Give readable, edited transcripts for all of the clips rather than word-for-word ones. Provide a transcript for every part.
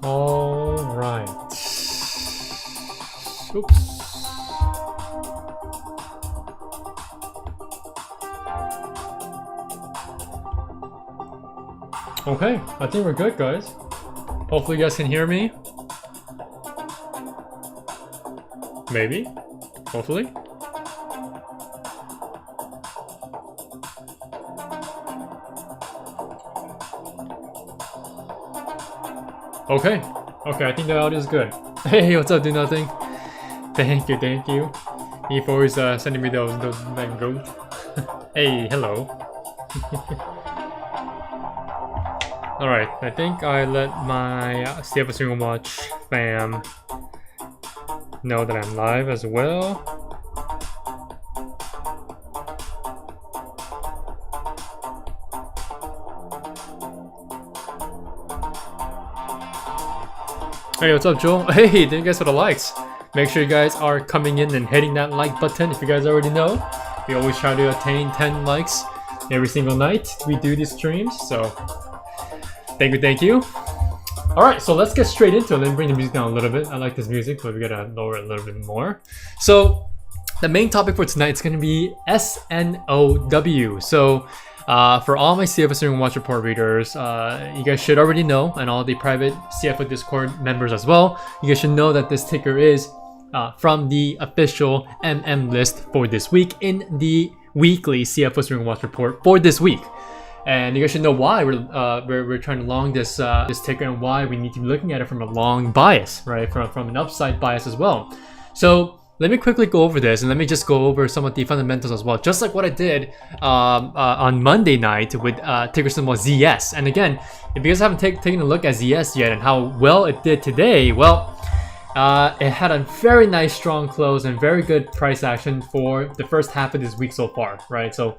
All right. Oops. Okay, I think we're good, guys. Hopefully you guys can hear me. Maybe. Hopefully. Okay. Okay, I think the audio is good. Hey, what's up, do nothing? Thank you, thank you. He for always sending me those mangoes. Hey, hello. Alright, I think I let my CFO Swinger Watch fam know that I'm live as well. Hey, what's up, Joel? Hey, thank you guys for the likes. Make sure you guys are coming in and hitting that like button. If you guys already know, we always try to attain 10 likes every single night we do these streams, so thank you, thank you. Alright, so let's get straight into it. Let me bring the music down a little bit. I like this music, but we gotta lower it a little bit more. So the main topic for tonight is gonna be SNOW. So for all my CFO Swinger Watch Report readers, you guys should already know, and all the private CFO Discord members as well, you guys should know that this ticker is from the official list for this week in the weekly CFO Swinger Watch Report for this week. And you guys should know why we're trying to long this ticker, and why we need to be looking at it from a long bias, right? From an upside bias as well. So let me quickly go over this, and let me just go over some of the fundamentals as well, just like what I did on Monday night with ticker symbol ZS. And again, if you guys haven't taken a look at ZS yet and how well it did today, well, it had a very nice strong close and very good price action for the first half of this week so far, right? So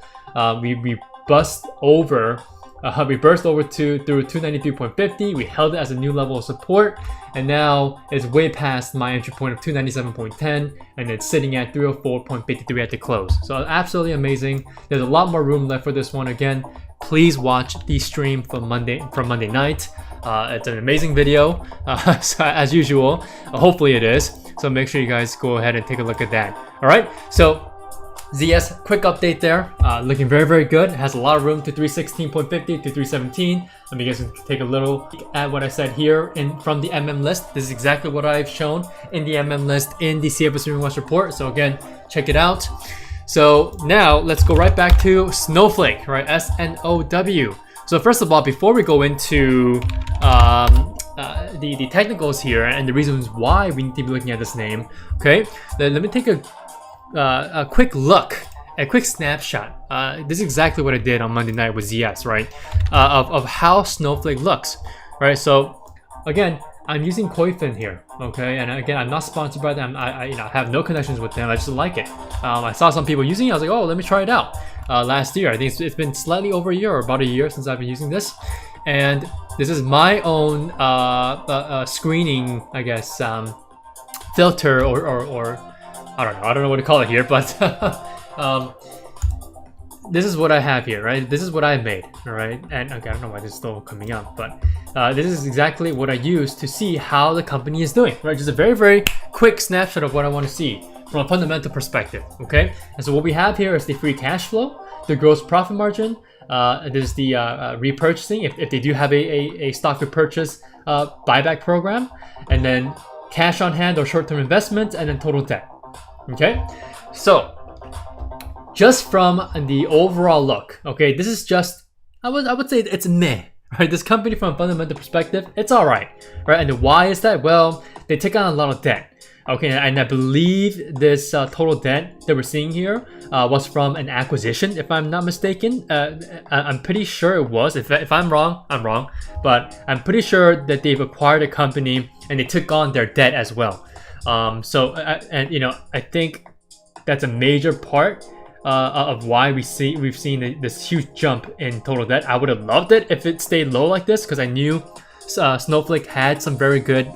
we burst over through 293.50. We held it as a new level of support, and now it's way past my entry point of 297.10, and it's sitting at 304.53 at the close. So absolutely amazing. There's a lot more room left for this one. Again, please watch the stream from Monday night. It's an amazing video, so as usual. Hopefully it is. So make sure you guys go ahead and take a look at that. All right. So ZS, quick update there, looking very, very good. It has a lot of room to 316.50 to 317. Let me guys take a little look at what I said here from the list. This is exactly what I've shown in the list in the CFO Swinger Watch Report. So again, check it out. So now let's go right back to Snowflake, right? SNOW. So first of all, before we go into the technicals here and the reasons why we need to be looking at this name, okay, then let me take a quick look, a quick snapshot. This is exactly what I did on Monday night with ZS, right? Of how Snowflake looks, right? So again, I'm using Koifin here, okay? And again, I'm not sponsored by them. I have no connections with them. I just like it. I saw some people using it. I was like, oh, let me try it out. Last year, I think it's been slightly over a year, or about a year since I've been using this. And this is my own screening, I guess, filter or I don't know what to call it here, but this is what I have here, right? This is what I made, all right? And okay, I don't know why this is still coming up, but this is exactly what I use to see how the company is doing, right? Just a very, very quick snapshot of what I want to see from a fundamental perspective, okay? And so what we have here is the free cash flow, the gross profit margin, there's the repurchasing, if they do have a stock repurchase buyback program, and then cash on hand or short-term investments, and then total debt. Okay, so just from the overall look, okay, this is just, I would say it's meh, right? This company from a fundamental perspective, it's all right, right? And why is that? Well, they take on a lot of debt. Okay, and I believe this total debt that we're seeing here was from an acquisition, if I'm not mistaken. I'm pretty sure it was. If I'm wrong, I'm wrong. But I'm pretty sure that they've acquired a company and they took on their debt as well. I think that's a major part of why we've seen this huge jump in total debt. I would have loved it if it stayed low like this, because I knew Snowflake had some very good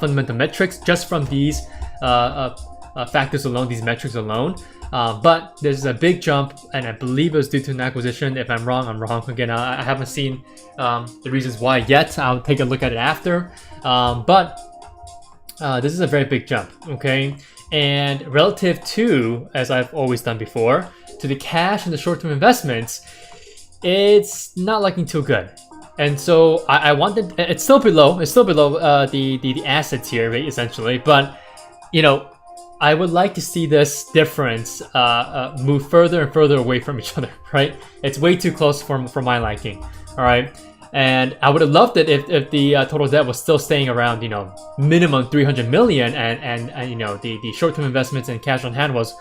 fundamental metrics just from these factors alone, these metrics alone. But there's a big jump, and I believe it was due to an acquisition. If I'm wrong, I'm wrong. Again, I haven't seen the reasons why yet. I'll take a look at it after. But this is a very big jump, okay? And relative to, as I've always done before, to the cash and the short-term investments, it's not looking too good. And so I wanted, it's still below the assets here, right, essentially. But, you know, I would like to see this difference move further and further away from each other, right? It's way too close for my liking, all right? And I would have loved it if the total debt was still staying around, you know, minimum 300 million, and you know, the short-term investments and cash on hand was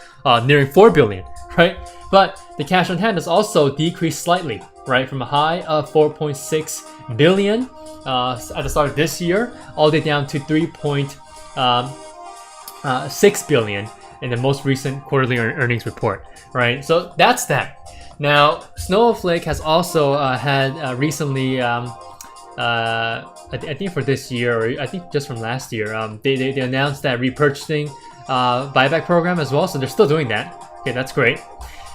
nearing 4 billion, right? But the cash on hand has also decreased slightly, right, from a high of 4.6 billion at the start of this year, all the way down to 3.6 billion in the most recent quarterly earnings report, right? So that's that. Now, Snowflake has also had recently, I think for this year, or I think just from last year, they announced that repurchasing buyback program as well. So they're still doing that. Okay, that's great.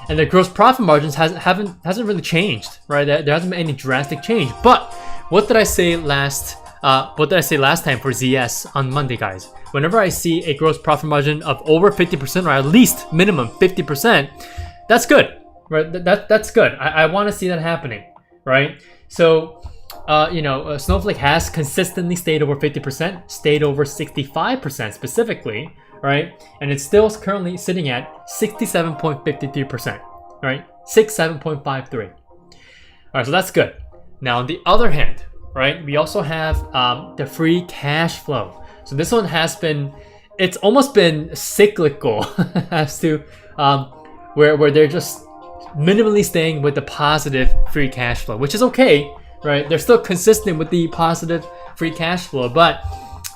And the gross profit margins hasn't really changed, right? There hasn't been any drastic change. But what did I say last? What did I say last time for ZS on Monday, guys? Whenever I see a gross profit margin of over 50%, or at least minimum 50%, that's good. Right, that's good. I want to see that happening, right? So, you know, Snowflake has consistently stayed over 50%, stayed over 65% specifically, right? And it's still currently sitting at 67.53%, right? 67.53. All right, so that's good. Now, on the other hand, right, we also have the free cash flow. So this one has been, it's almost been cyclical as to where they're just minimally staying with the positive free cash flow, which is okay, right? They're still consistent with the positive free cash flow, but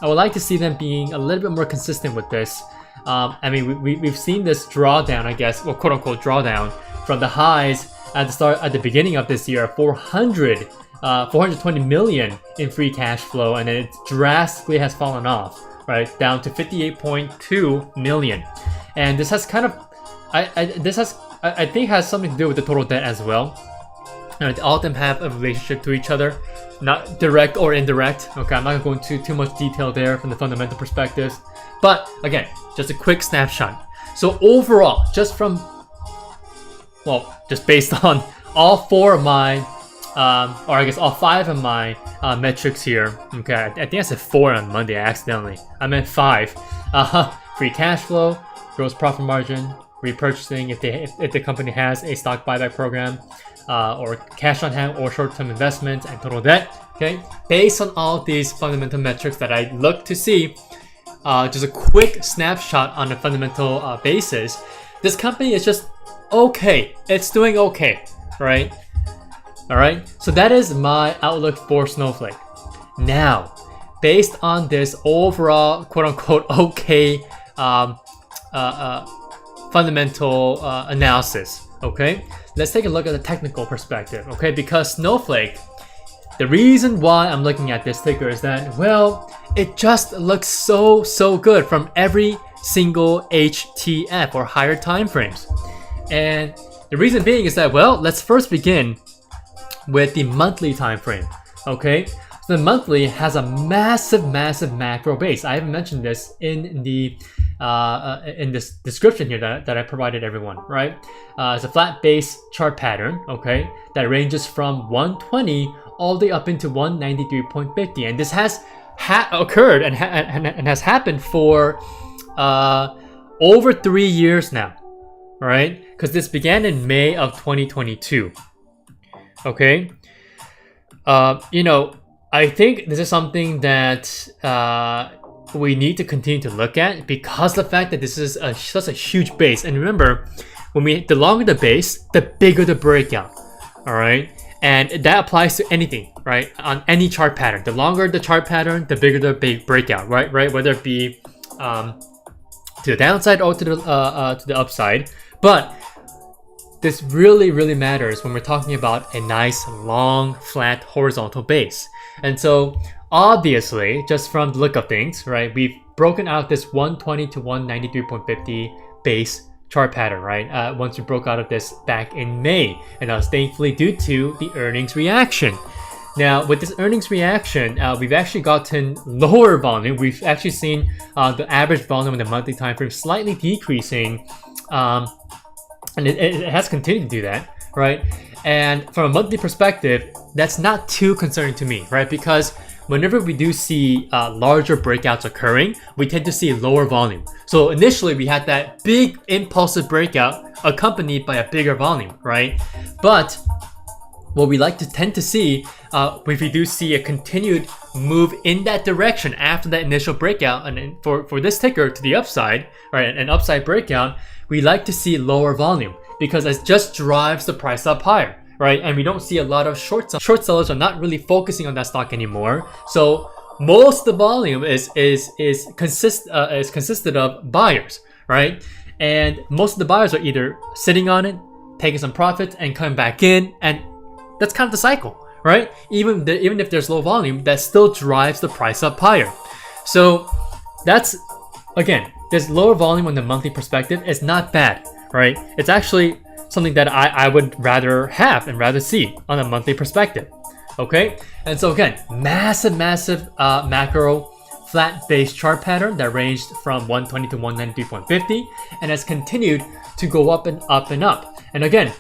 I would like to see them being a little bit more consistent with this. I mean, we've seen this drawdown, I guess, or quote unquote drawdown from the highs at the beginning of this year, 420 million in free cash flow, and then it drastically has fallen off, right, down to 58.2 million. And this has kind of, I think has something to do with the total debt as well. All of them have a relationship to each other, not direct or indirect. Okay, I'm not going to go into too much detail there from the fundamental perspectives. But again, just a quick snapshot. So overall, just based on all four of my, or I guess all five of my metrics here. Okay, I think I said 4 on Monday accidentally. I meant 5. Free cash flow, gross profit margin, repurchasing if the company has a stock buyback program, or cash on hand or short-term investments, and total debt. Okay, based on all these fundamental metrics that I look to see, just a quick snapshot on a fundamental basis, this company is just okay. It's doing okay, right? All right. So that is my outlook for Snowflake. Now, based on this overall quote-unquote okay fundamental analysis, okay, let's take a look at the technical perspective, okay? Because Snowflake, the reason why I'm looking at this ticker is that, well, it just looks so good from every single HTF or higher time frames. And the reason being is that, well, let's first begin with the monthly time frame, okay? So the monthly has a massive macro base. I haven't mentioned this in the in this description here that I provided everyone, right? It's a flat base chart pattern, okay, that ranges from 120 all the way up into 193.50, and this has occurred and has happened for over 3 years now, right? Because this began in May of 2022. Okay, you know, I think this is something that we need to continue to look at, because the fact that this is such a huge base. And remember, the longer the base, the bigger the breakout. All right, and that applies to anything, right? On any chart pattern, the longer the chart pattern, the bigger the big breakout, right? Whether it be to the downside or to the upside. But this really matters when we're talking about a nice long flat horizontal base. And so obviously, just from the look of things, right, we've broken out this 120 to 193.50 base chart pattern, right? Once we broke out of this back in May, and that was thankfully due to the earnings reaction. Now, with this earnings reaction, we've actually gotten lower volume. We've actually seen the average volume in the monthly time frame slightly decreasing, and it has continued to do that, right? And from a monthly perspective, that's not too concerning to me, right? Because whenever we do see larger breakouts occurring, we tend to see lower volume. So initially, we had that big impulsive breakout accompanied by a bigger volume, right? But what we like to tend to see, if we do see a continued move in that direction after that initial breakout, and for this ticker to the upside, right, an upside breakout, we like to see lower volume because it just drives the price up higher, right? And we don't see a lot of short sellers are not really focusing on that stock anymore. So most of the volume is consisted of buyers, right? And most of the buyers are either sitting on it, taking some profits, and coming back in, and that's kind of the cycle, right? Even if there's low volume, that still drives the price up higher. So that's, again, this lower volume on the monthly perspective is not bad, right? It's actually something that I would rather have and rather see on a monthly perspective, okay? And so again, massive macro flat base chart pattern that ranged from 120 to 193.50 and has continued to go up and up and up. And again,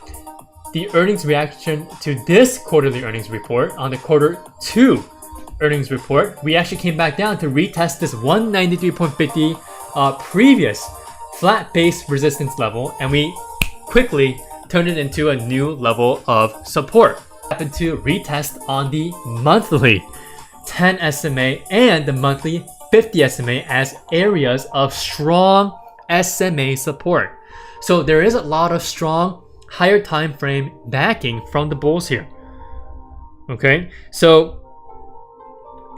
the earnings reaction to this quarterly earnings report, on the quarter 2 earnings report, we actually came back down to retest this 193.50 previous flat base resistance level, and we quickly turned it into a new level of support. Happened to retest on the monthly 10 SMA and the monthly 50 SMA as areas of strong SMA support. So there is a lot of strong higher time frame backing from the bulls here. Okay, so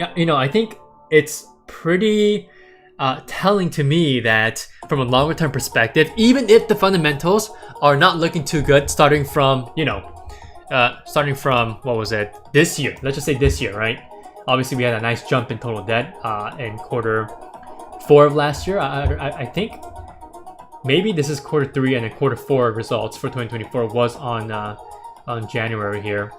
I think it's pretty telling to me that from a longer term perspective, even if the fundamentals are not looking too good, starting from what was it, this year, let's just say this year, right? Obviously we had a nice jump in total debt in quarter 4 of last year. I think maybe this is quarter 3, and then quarter 4 results for 2024 was on January here.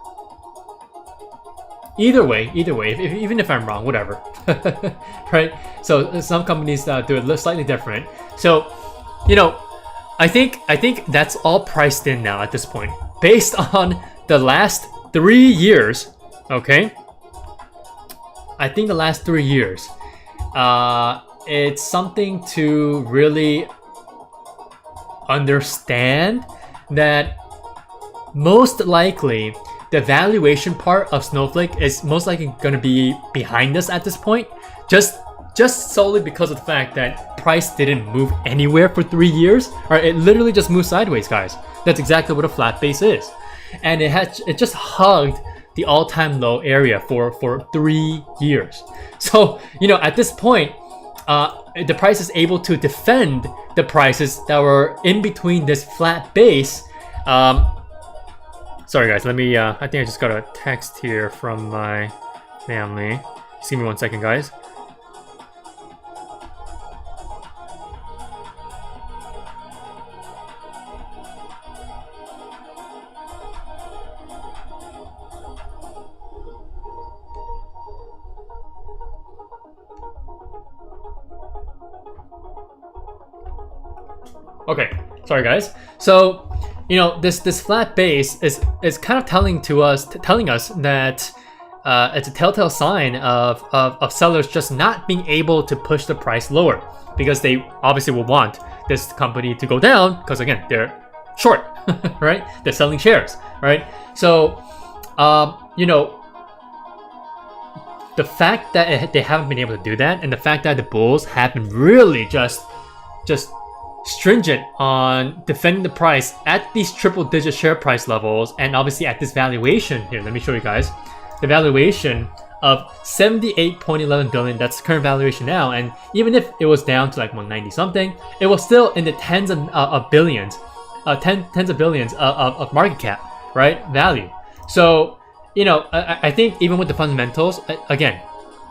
Either way, even if I'm wrong, whatever, right? So some companies do it slightly different. So, I think that's all priced in now at this point, based on the last 3 years. Okay, I think the last 3 years, it's something to really understand that most likely the valuation part of Snowflake is most likely going to be behind us at this point, just solely because of the fact that price didn't move anywhere for 3 years. Right? It literally just moved sideways, guys. That's exactly what a flat base is, and it just hugged the all-time low area for 3 years. So at this point, the price is able to defend the prices that were in between this flat base. Sorry guys, let me, I think I just got a text here from my family. Just give me 1 second, guys. Okay, sorry guys. So, this flat base is kind of telling us that it's a telltale sign of sellers just not being able to push the price lower, because they obviously will want this company to go down because, again, they're short, right? They're selling shares, right? So, the fact that they haven't been able to do that, and the fact that the bulls have been really just stringent on defending the price at these triple-digit share price levels, and obviously at this valuation here. Let me show you guys the valuation of 78.11 billion. That's the current valuation now, and even if it was down to like 190 something, it was still in the tens of billions, tens of billions of market cap, right, value. So I think even with the fundamentals, again,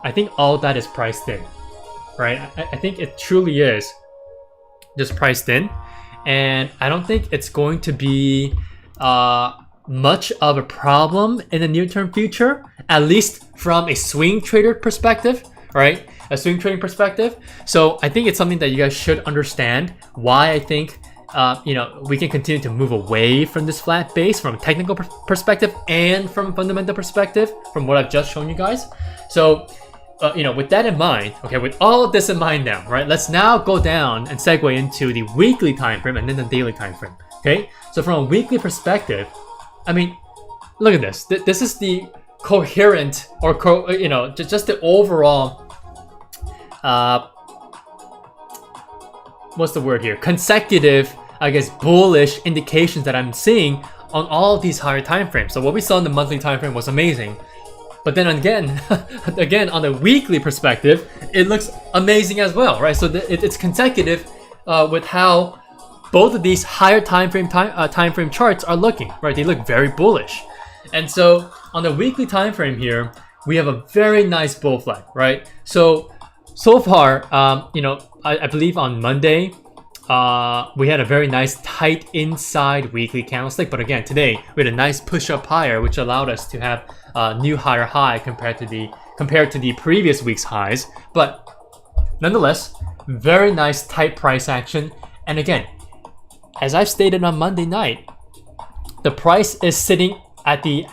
I think all that is priced in, right? I think it truly is just priced in. and I don't think it's going to be much of a problem in the near-term future, at least from a swing trader perspective, right? A swing trading perspective. So I think it's something that you guys should understand why I think we can continue to move away from this flat base from a technical perspective and from a fundamental perspective from what I've just shown you guys. So with that in mind, okay, with all of this in mind now, right, let's now go down and segue into the weekly time frame and then the daily time frame. Okay, so from a weekly perspective, I mean, look at this. This is the coherent or just the overall what's the word here? Consecutive, I guess, bullish indications that I'm seeing on all of these higher time frames. So what we saw in the monthly time frame was amazing. But then again, on the weekly perspective, it looks amazing as well, right? So it's consecutive with how both of these higher time frame charts are looking, right? They look very bullish. And so on the weekly time frame here, we have a very nice bull flag, right? So far, I believe on Monday, we had a very nice tight inside weekly candlestick. But again, today we had a nice push up higher, which allowed us to have a new higher high compared to the previous week's highs. But nonetheless, very nice tight price action. And again, as I've stated on Monday night, the price is sitting at the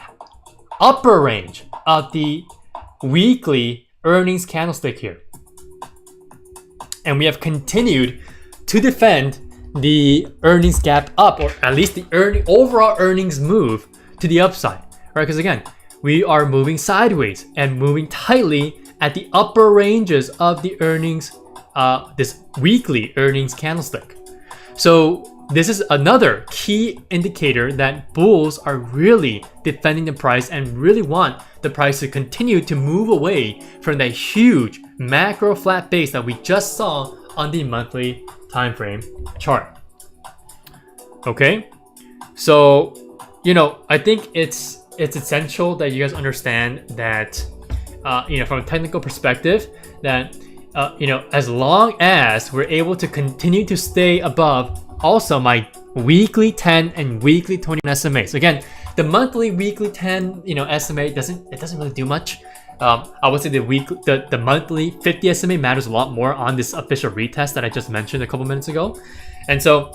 upper range of the weekly earnings candlestick here. And we have continued to defend the earnings gap up, or at least the overall earnings move to the upside, right? Because again, we are moving sideways and moving tightly at the upper ranges of the earnings, this weekly earnings candlestick. So this is another key indicator that bulls are really defending the price and really want the price to continue to move away from that huge macro flat base that we just saw on the monthly time frame chart. Okay, so I think it's essential that you guys understand that from a technical perspective that as long as we're able to continue to stay above also my weekly 10 and weekly 20 SMAs. Again, the monthly weekly 10 SMA doesn't really do much. I would say the monthly 50 SMA matters a lot more on this official retest that I just mentioned a couple minutes ago. And so,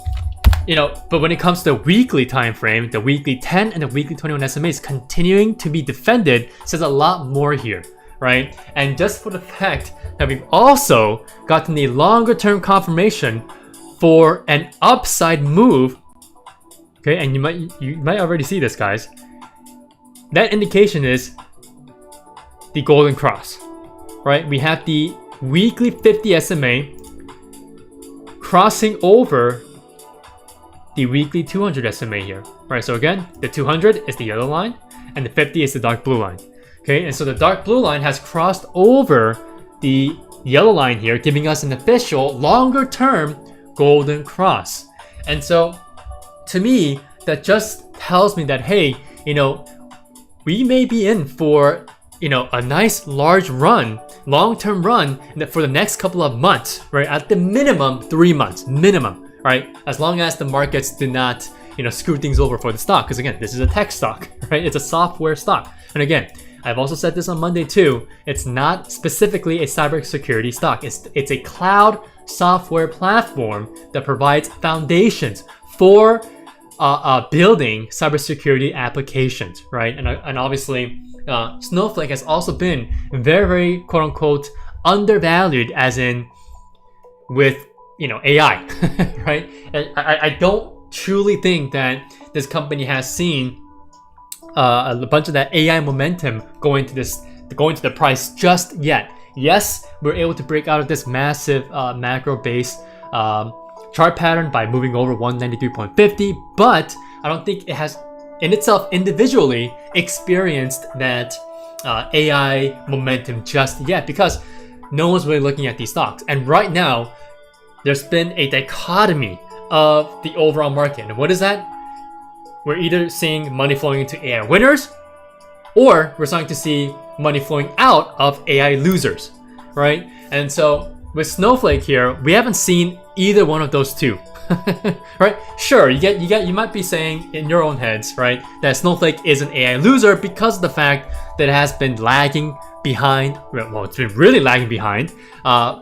but when it comes to the weekly time frame, the weekly 10 and the weekly 21 SMAs continuing to be defended says a lot more here, right? And just for the fact that we've also gotten the longer term confirmation for an upside move, okay, and you might already see this, guys. That indication is the golden cross, right? We have the weekly 50 SMA crossing over the weekly 200 SMA here, right? So again, the 200 is the yellow line and the 50 is the dark blue line, okay? And so the dark blue line has crossed over the yellow line here, giving us an official longer term golden cross. And so to me, that just tells me that, hey, we may be in for a nice large run, long-term run for the next couple of months, right? At the minimum, 3 months, minimum, right? As long as the markets do not, screw things over for the stock. Because again, this is a tech stock, right? It's a software stock. And again, I've also said this on Monday too. It's not specifically a cybersecurity stock. It's a cloud software platform that provides foundations for building cybersecurity applications, right? And obviously, Snowflake has also been very, very quote unquote undervalued, as in with AI, right? And I don't truly think that this company has seen a bunch of that AI momentum going to the price just yet. Yes, we're able to break out of this massive macro-based chart pattern by moving over 193.50, but I don't think it has in itself individually experienced that AI momentum just yet, because no one's really looking at these stocks. And right now, there's been a dichotomy of the overall market. And what is that? We're either seeing money flowing into AI winners, or we're starting to see money flowing out of AI losers, right? And so with Snowflake here, we haven't seen either one of those two. Right? Sure, you might be saying in your own heads, right, that Snowflake is an AI loser because of the fact that it has been lagging behind. Well, it's been really lagging behind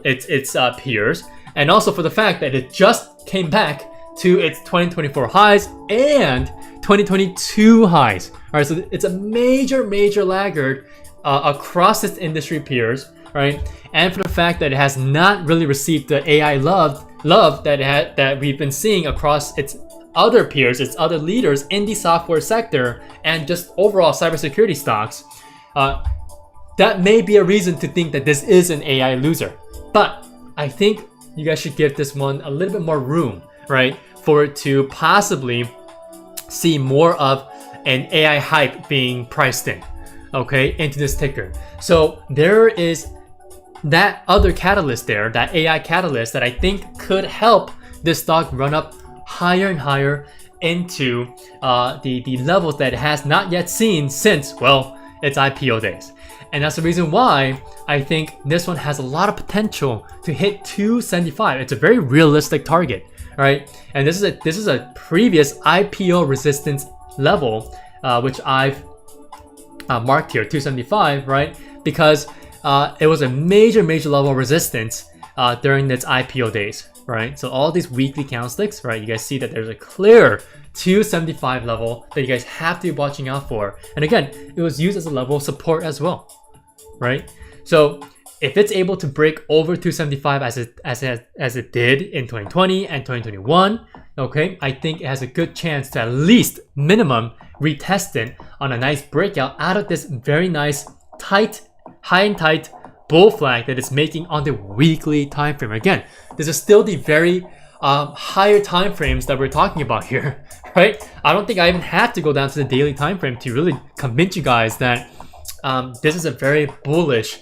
its peers, and also for the fact that it just came back to its 2024 highs and 2022 highs. All right, so it's a major laggard across its industry peers, right? And for the fact that it has not really received the AI love that we've been seeing across its other peers, its other leaders in the software sector, and just overall cybersecurity stocks, that may be a reason to think that this is an AI loser. But I think you guys should give this one a little bit more room, right, for it to possibly see more of an AI hype being priced in, okay, into this ticker. So there is that other catalyst there, that AI catalyst, that I think could help this stock run up higher and higher into the levels that it has not yet seen since, well, its IPO days. And that's the reason why I think this one has a lot of potential to hit 275. It's a very realistic target, right? And this is a previous IPO resistance level, which I've marked here, 275, right? Because it was a major level of resistance during its IPO days, right? So all these weekly candlesticks, right? You guys see that there's a clear 275 level that you guys have to be watching out for. And again, it was used as a level of support as well, right? So if it's able to break over 275 as it did in 2020 and 2021, okay, I think it has a good chance to at least minimum retest it on a nice breakout out of this very nice high and tight bull flag that it's making on the weekly time frame. Again, this is still the very higher time frames that we're talking about here, right? I don't think I even have to go down to the daily time frame to really convince you guys that this is a very bullish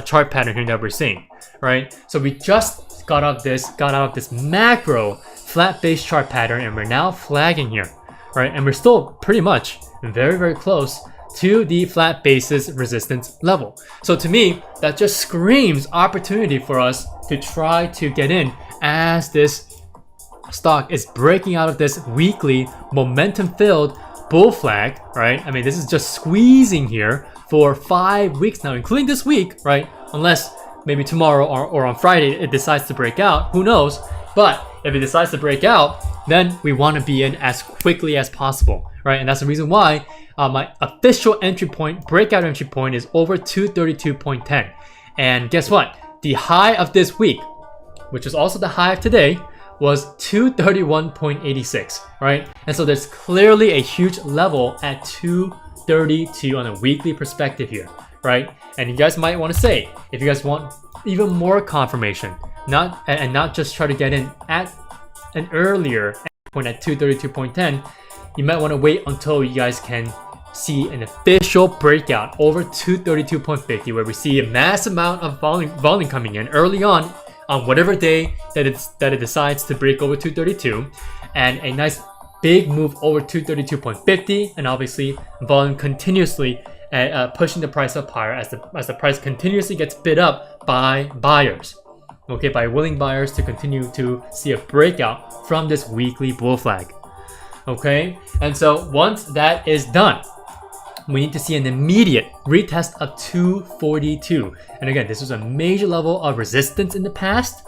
chart pattern here that we're seeing, right? So we just got out of this macro flat base chart pattern, and we're now flagging here, right? And we're still pretty much very close to the flat basis resistance level. So to me, that just screams opportunity for us to try to get in as this stock is breaking out of this weekly momentum-filled bull flag, right? I mean, this is just squeezing here for 5 weeks now, including this week, right? Unless maybe tomorrow or on Friday it decides to break out, who knows? But if it decides to break out, then we want to be in as quickly as possible, right? And that's the reason why my official entry point, breakout entry point, is over 232.10. And guess what? The high of this week, which is also the high of today, was 231.86, right? And so there's clearly a huge level at 232 on a weekly perspective here, right? And you guys might want to say, if you guys want even more confirmation, not just try to get in at an earlier point at 232.10, you might want to wait until you guys can see an official breakout over 232.50, where we see a mass amount of volume coming in early on whatever day that it decides to break over 232, and a nice big move over 232.50, and obviously volume continuously pushing the price up higher as the price continuously gets bid up by buyers, okay, by willing buyers to continue to see a breakout from this weekly bull flag, okay? And so once that is done, we need to see an immediate retest of 242. And again, this was a major level of resistance in the past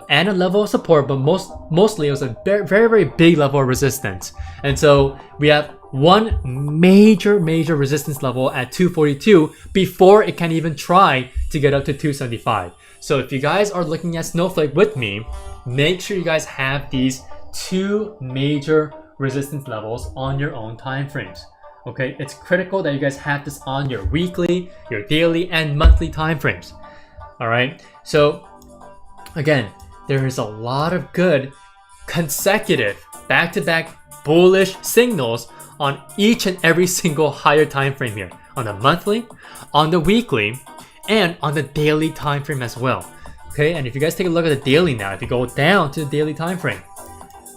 and a level of support, but mostly it was a very big level of resistance. And so we have one major resistance level at 242 before it can even try to get up to 275. So if you guys are looking at Snowflake with me, make sure you guys have these two major resistance levels on your own time frames. Okay, it's critical that you guys have this on your weekly, your daily, and monthly time frames. All right, so again, there is a lot of good consecutive back-to-back bullish signals on each and every single higher time frame here, on the monthly, on the weekly, and on the daily time frame as well. Okay, and if you guys take a look at the daily now, if you go down to the daily time frame,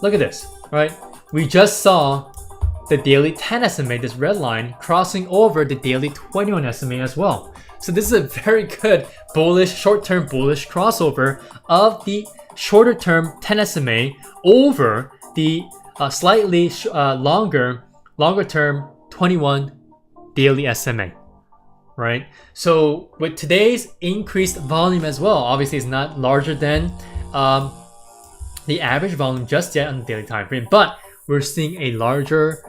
look at this, right? We just saw the daily 10 SMA, this red line, crossing over the daily 21 SMA as well. So this is a very good bullish, short-term bullish crossover of the shorter term 10 SMA over the slightly longer term 21 daily SMA, right? So with today's increased volume as well, obviously it's not larger than the average volume just yet on the daily time frame, but we're seeing a larger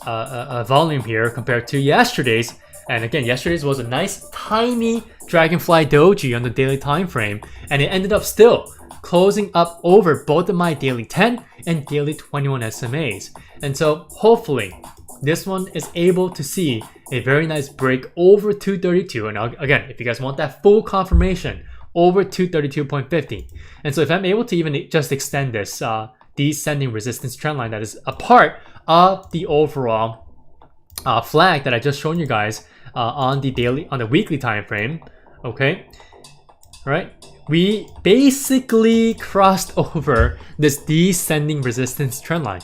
volume here compared to yesterday's. And again, yesterday's was a nice tiny dragonfly doji on the daily time frame, and it ended up still closing up over both of my daily 10 and daily 21 SMAs. And so hopefully this one is able to see a very nice break over 232. And again, if you guys want that full confirmation, over 232.50. And so if I'm able to even just extend this descending resistance trend line that is a part of the overall flag that I just shown you guys on the weekly time frame, okay, right? We basically crossed over this descending resistance trend line.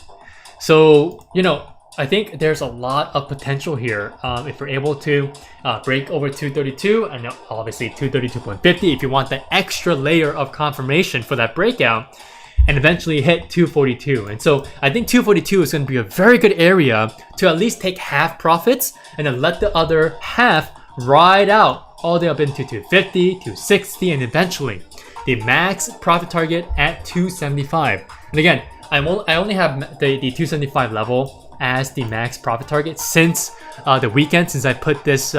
So, you know, I think there's a lot of potential here if we're able to break over 232 and obviously 232.50 if you want the extra layer of confirmation for that breakout and eventually hit 242. And so I think 242 is going to be a very good area to at least take half profits and then let the other half ride out all the way up into 250, 260, and eventually the max profit target at 275. And again, I only have the 275 level as the max profit target since the weekend, since I put this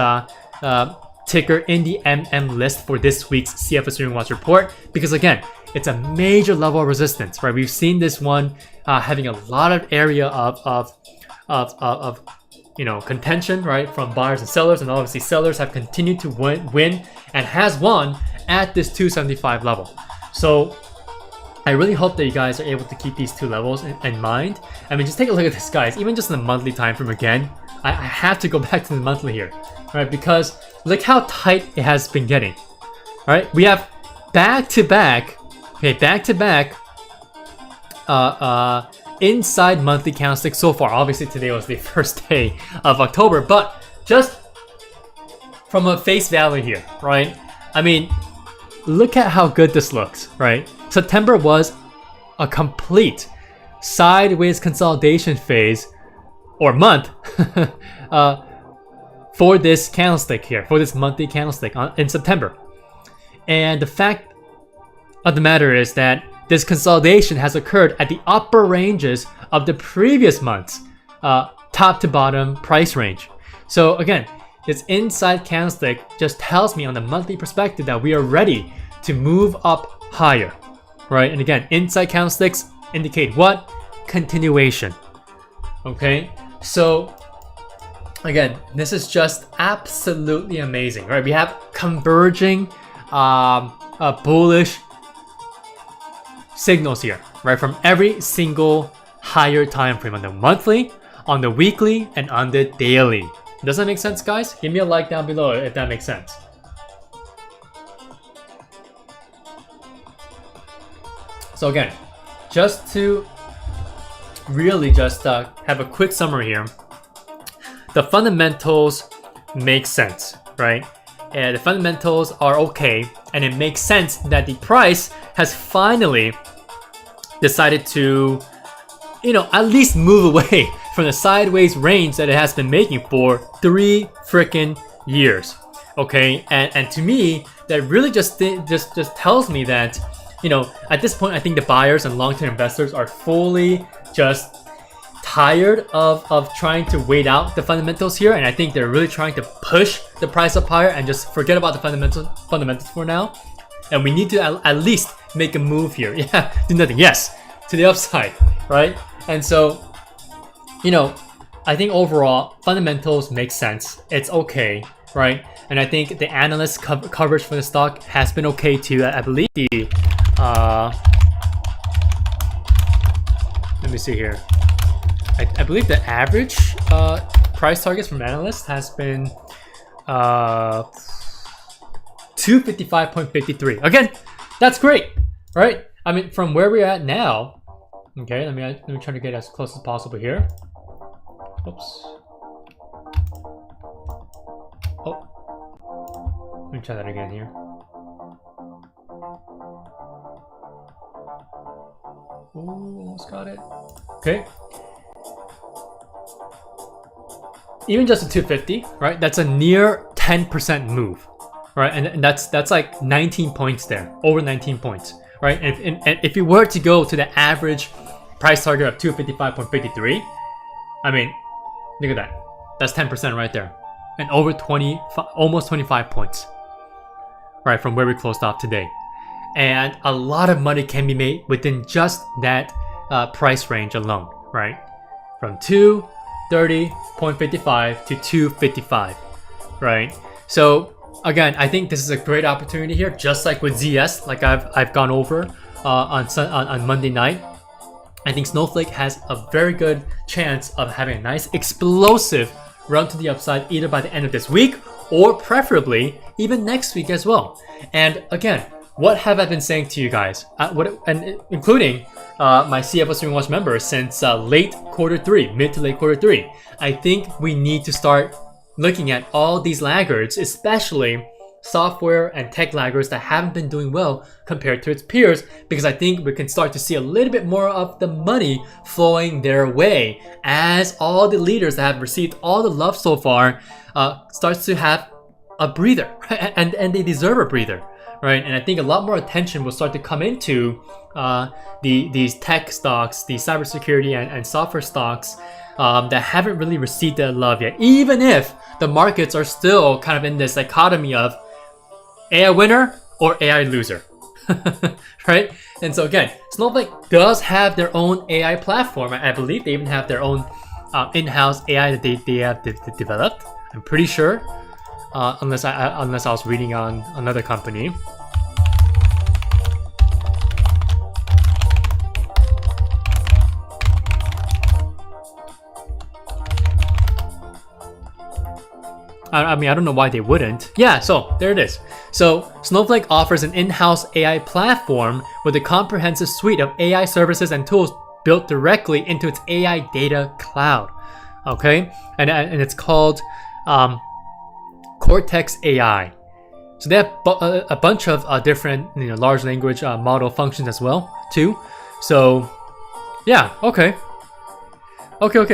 ticker in the list for this week's CFO Swinger Watch Report, because again, it's a major level of resistance, right? We've seen this one having a lot of area of you know, contention, right, from buyers and sellers, and obviously sellers have continued to win and has won at this 275 level. So I really hope that you guys are able to keep these two levels in mind. I mean, just take a look at this, guys. Even just in the monthly time frame again, I have to go back to the monthly here, right? Because look how tight it has been getting, right? We have back-to-back inside monthly candlestick so far. Obviously today was the first day of October, but just from a face value here, right? I mean, look at how good this looks, right? September was a complete sideways consolidation phase or month for this candlestick here, for this monthly candlestick in September. And the fact of the matter is that this consolidation has occurred at the upper ranges of the previous month's top to bottom price range. So again, this inside candlestick just tells me on the monthly perspective that we are ready to move up higher, right? And again, inside candlesticks indicate what? Continuation. Okay, so again, this is just absolutely amazing, right? We have converging bullish signals here, right, from every single higher time frame on the monthly, on the weekly, and on the daily. Does that make sense, guys? Give me a like down below if that makes sense. So again, just to really just have a quick summary here, the fundamentals make sense, right? And the fundamentals are okay, and it makes sense that the price has finally decided to, you know, at least move away from the sideways range that it has been making for 3 freaking years. Okay, and to me, that really just tells me that, you know, at this point, I think the buyers and long-term investors are fully just tired of trying to wait out the fundamentals here, and I think they're really trying to push the price up higher and just forget about the fundamentals for now. And we need to at least make a move here. Yeah, do nothing. Yes, to the upside, right? And so, you know, I think overall fundamentals make sense. It's okay, right? And I think the analyst coverage for the stock has been okay too. I believe the let me see here. I believe the average price targets from analysts has been 255.53. Again, that's great, right? I mean, from where we're at now, okay, let me try to get as close as possible here. Oops. Oh. Let me try that again here. Ooh, almost got it. Okay. Even just a 250, right? That's a near 10% move, right? And that's like 19 points there, over 19 points, right? And if you were to go to the average price target of 255.53, I mean, look at that. That's 10% right there, and over 20, almost 25 points, right, from where we closed off today. And a lot of money can be made within just that price range alone, right? From 230.55 to 255, right? So again, I think this is a great opportunity here, just like with ZS, like I've gone over on Monday night. I think Snowflake has a very good chance of having a nice explosive run to the upside either by the end of this week or preferably even next week as well. And again, what have I been saying to you guys? Including my CFO Swinger Watch members since mid to late quarter three. I think we need to start looking at all these laggards, especially software and tech laggards that haven't been doing well compared to its peers, because I think we can start to see a little bit more of the money flowing their way as all the leaders that have received all the love so far starts to have a breather, and they deserve a breather, right? And I think a lot more attention will start to come into these tech stocks, these cybersecurity and software stocks that haven't really received that love yet, even if the markets are still kind of in this dichotomy of AI winner or AI loser, right? And so again, Snowflake does have their own AI platform. I believe they even have their own in-house AI that they have developed. I'm pretty sure, unless I was reading on another company. I mean, I don't know why they wouldn't. Yeah, so there it is. So Snowflake offers an in-house AI platform with a comprehensive suite of AI services and tools built directly into its AI data cloud. Okay, and it's called Cortex AI. So they have a bunch of different large language model functions as well too. So yeah, okay.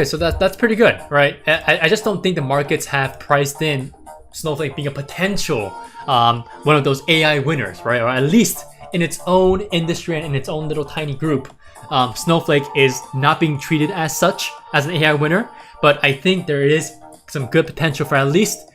So that's pretty good, right? I just don't think the markets have priced in Snowflake being a potential one of those AI winners, right? Or at least in its own industry and in its own little tiny group, Snowflake is not being treated as such as an AI winner. But I think there is some good potential for at least,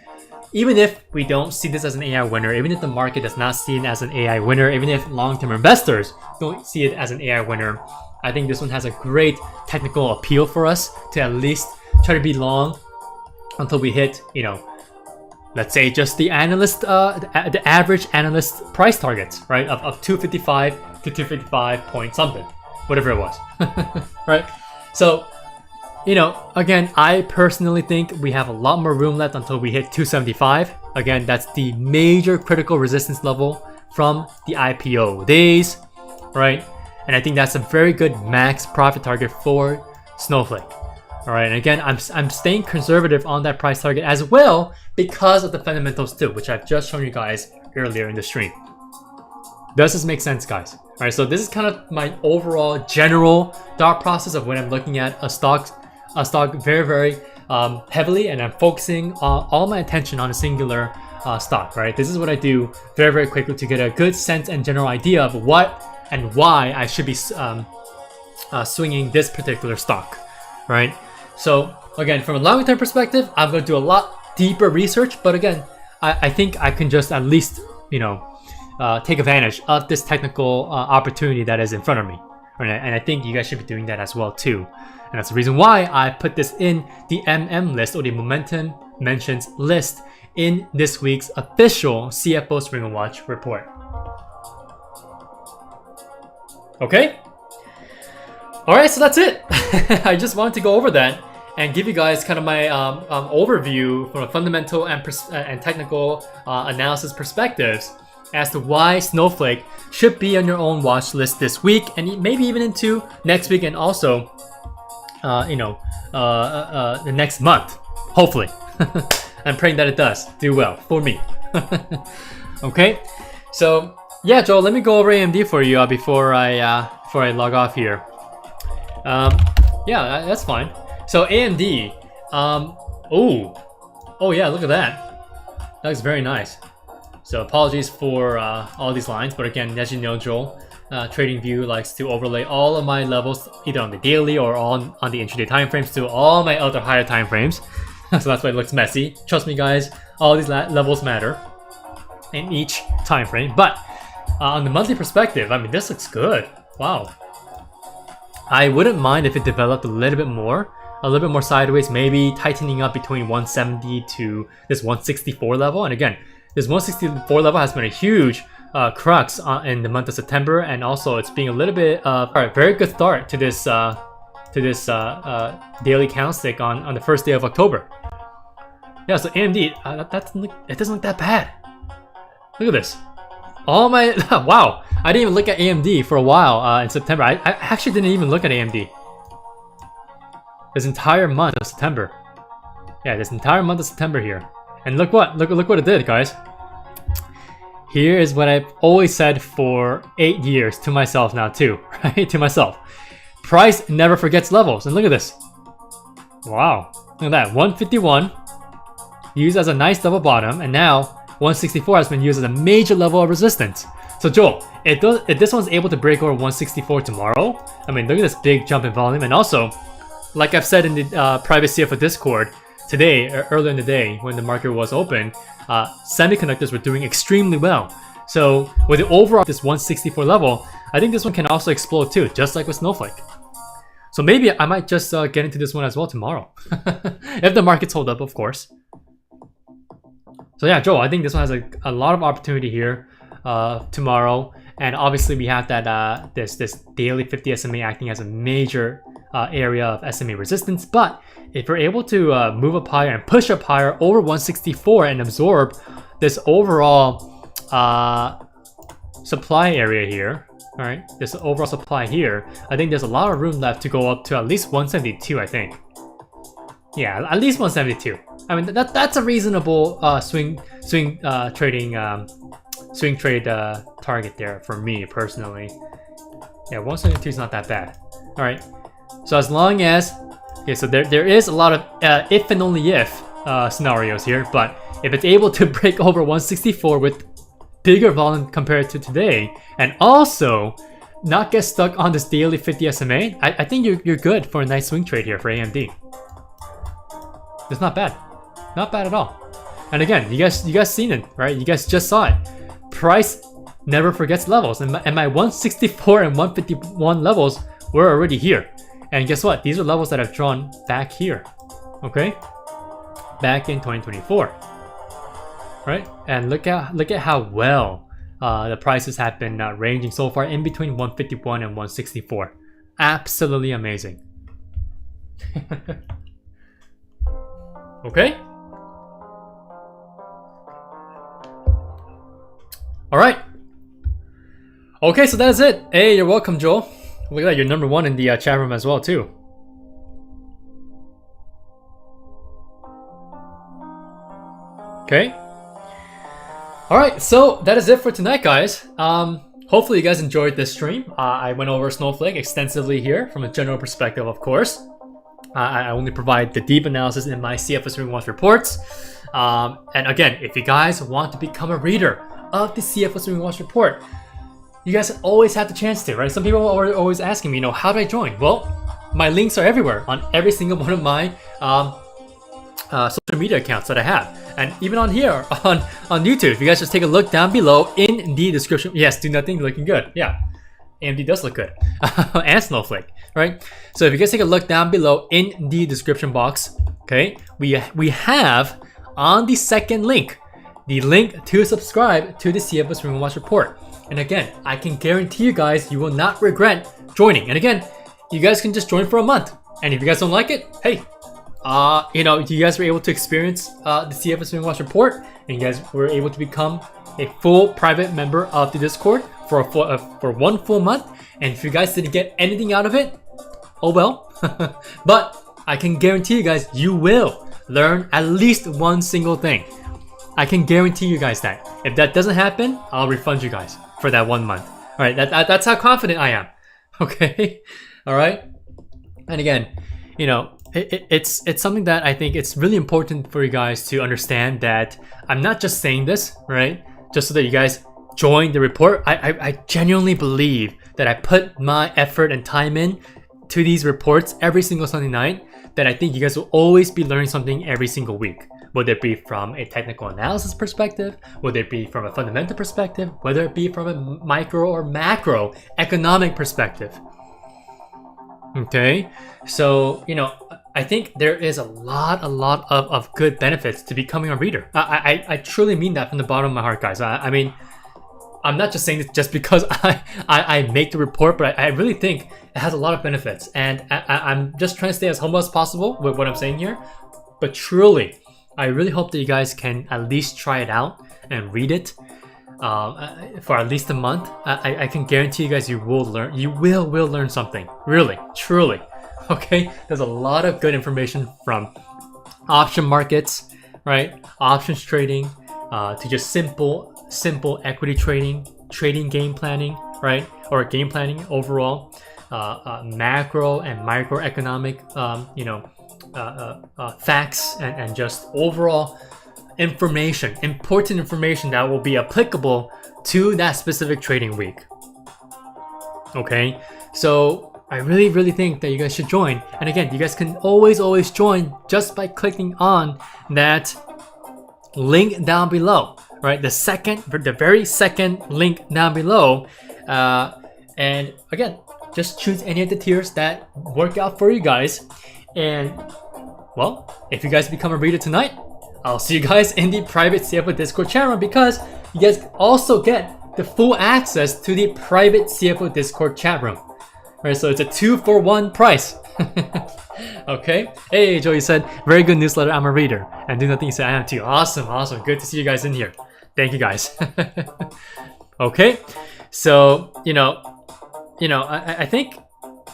even if we don't see this as an AI winner, even if the market does not see it as an AI winner, even if long-term investors don't see it as an AI winner, I think this one has a great technical appeal for us to at least try to be long until we hit, let's say just the average analyst price targets, right? Of 255 to 255 point something, whatever it was, right? So, again, I personally think we have a lot more room left until we hit 275. Again, that's the major critical resistance level from the IPO days, right? And I think that's a very good max profit target for Snowflake. All right, and again, I'm staying conservative on that price target as well because of the fundamentals too, which I've just shown you guys earlier in the stream. Does this make sense, guys? All right, so this is kind of my overall general thought process of when I'm looking at a stock very, very heavily, and I'm focusing all my attention on a singular stock, right? This is what I do very, very quickly to get a good sense and general idea of what and why I should be swinging this particular stock, right? So again, from a long-term perspective, I'm going to do a lot deeper research, but again, I think I can just at least, take advantage of this technical opportunity that is in front of me, right? And I think you guys should be doing that as well too. And that's the reason why I put this in the list, or the Momentum Mentions list, in this week's official CFO Swinger Watch Report. Okay? Alright, so that's it. I just wanted to go over that and give you guys kind of my overview from a fundamental and technical analysis perspectives as to why Snowflake should be on your own watch list this week, and maybe even into next week, and also the next month, hopefully. I'm praying that it does do well for me. Okay, so yeah, Joel, let me go over AMD for you before I log off here. Yeah, that's fine. So AMD, oh yeah, look at that. That looks very nice. So apologies for all these lines, but again, as you know, Joel, TradingView likes to overlay all of my levels either on the daily or on the intraday timeframes to all my other higher timeframes. So that's why it looks messy. Trust me, guys, all these levels matter in each time frame. But on the monthly perspective, I mean, this looks good. Wow. I wouldn't mind if it developed a little bit more sideways, maybe tightening up between 170 to this 164 level. And again, this 164 level has been a huge crux in the month of September, and also it's being a little bit all right, very good start to this daily candlestick on the first day of October. Yeah, so AMD, it doesn't look that bad. Look at this. All my wow, I didn't even look at AMD for a while in September. I actually didn't even look at AMD this entire month of September. Yeah, this entire month of September here. And look what it did, guys. Here is what I've always said for 8 years to myself now too, right? To myself. Price never forgets levels. And look at this. Wow. Look at that. 151 used as a nice double bottom, and now 164 has been used as a major level of resistance. So Joel, if this one's able to break over 164 tomorrow, I mean, look at this big jump in volume. And also, like I've said in the private CFO Discord today, earlier in the day when the market was open, semiconductors were doing extremely well. So with the overall this 164 level, I think this one can also explode too, just like with Snowflake. So maybe I might just get into this one as well tomorrow, if the markets hold up, of course. So yeah, Joel, I think this one has a lot of opportunity here tomorrow, and obviously we have that this daily 50 SMA acting as a major area of SMA resistance. But if we're able to move up higher and push up higher over 164 and absorb this overall supply area here, all right, this overall supply here, I think there's a lot of room left to go up to at least 172, I think. Yeah, at least 172. I mean, that's a reasonable swing trade target there for me personally. Yeah, 172 is not that bad. All right, so as long as, okay, so there is a lot of if and only if scenarios here, but if it's able to break over 164 with bigger volume compared to today, and also not get stuck on this daily 50 SMA, I think you're good for a nice swing trade here for AMD. It's not bad. Not bad at all. And again, you guys seen it, right? You guys just saw it. Price never forgets levels, and my 164 and 151 levels were already here. And guess what? These are levels that I've drawn back here. Okay? Back in 2024. Right? And look at how well the prices have been ranging so far in between 151 and 164. Absolutely amazing. Okay? Alright. Okay, so that is it. Hey, you're welcome, Joel. Look at that, you're number one in the chat room as well, too. Okay. Alright, so that is it for tonight, guys. Hopefully you guys enjoyed this stream. I went over Snowflake extensively here from a general perspective, of course. I only provide the deep analysis in my CFO Swinger Watch reports. And again, if you guys want to become a reader of the CFO Swinger Watch report, you guys always have the chance to, right? Some people are always asking me, how do I join? Well, my links are everywhere on every single one of my social media accounts that I have. And even on here, on YouTube, if you guys just take a look down below in the description. Yes, do nothing, looking good. Yeah, AMD does look good. And Snowflake, right? So if you guys take a look down below in the description box, okay, we have on the second link, the link to subscribe to the CFO Swinger Watch report. And again, I can guarantee you guys, you will not regret joining. And again, you guys can just join for a month. And if you guys don't like it, hey, you guys were able to experience the CFO Swinger Watch report, and you guys were able to become a full private member of the Discord for 1 full month. And if you guys didn't get anything out of it, oh well. But I can guarantee you guys, you will learn at least one single thing. I can guarantee you guys that. If that doesn't happen, I'll refund you guys for that 1 month. All right, that's how confident I am. Okay, all right. And again, you know, it's something that I think it's really important for you guys to understand that I'm not just saying this, right, just so that you guys join the report. I genuinely believe that I put my effort and time in to these reports every single Sunday night, that I think you guys will always be learning something every single week. Whether it be from a technical analysis perspective, whether it be from a fundamental perspective, whether it be from a micro or macro economic perspective. Okay, so, you know, I think there is a lot of good benefits to becoming a reader. I truly mean that from the bottom of my heart, guys. I mean, I'm not just saying this just because I make the report, but I really think it has a lot of benefits. And I'm just trying to stay as humble as possible with what I'm saying here. But truly, I really hope that you guys can at least try it out and read it for at least a month. I can guarantee you guys, you will learn something. Really, truly. Okay, there's a lot of good information from option markets, right? Options trading, to just simple equity trading game planning, right? Or game planning overall, macro and microeconomic, facts and just overall information, important information that will be applicable to that specific trading week. Okay, so I really think that you guys should join. And again, you guys can always join just by clicking on that link down below, right? The very second link down below. And again, just choose any of the tiers that work out for you guys. And well, if you guys become a reader tonight, I'll see you guys in the private CFO Discord channel, because you guys also get the full access to the private CFO Discord chat room. Right, so it's a 2-for-1 price. Okay. Hey, Joey said, very good newsletter. I'm a reader. And do nothing. He said, I am too. Awesome. Good to see you guys in here. Thank you guys. Okay. So, I think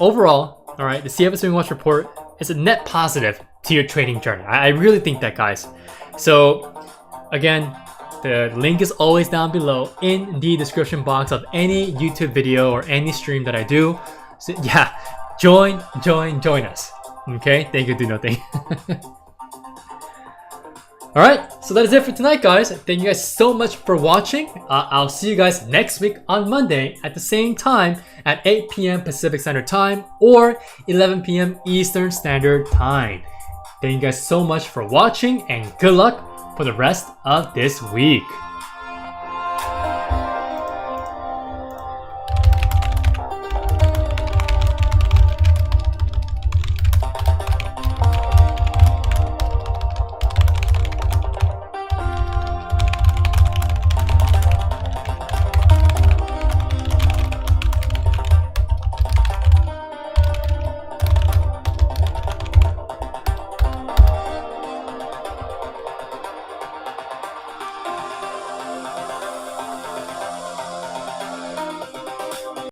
overall, all right, the CFO Swinger Watch Report is a net positive to your trading journey. I really think that, guys. So again, the link is always down below in the description box of any YouTube video or any stream that I do. So yeah, join us. Okay, thank you, do nothing. All right, so that is it for tonight, guys. Thank you guys so much for watching. I'll see you guys next week on Monday at the same time at 8 p.m. Pacific Standard Time or 11 p.m. Eastern Standard Time. Thank you guys so much for watching, and good luck for the rest of this week.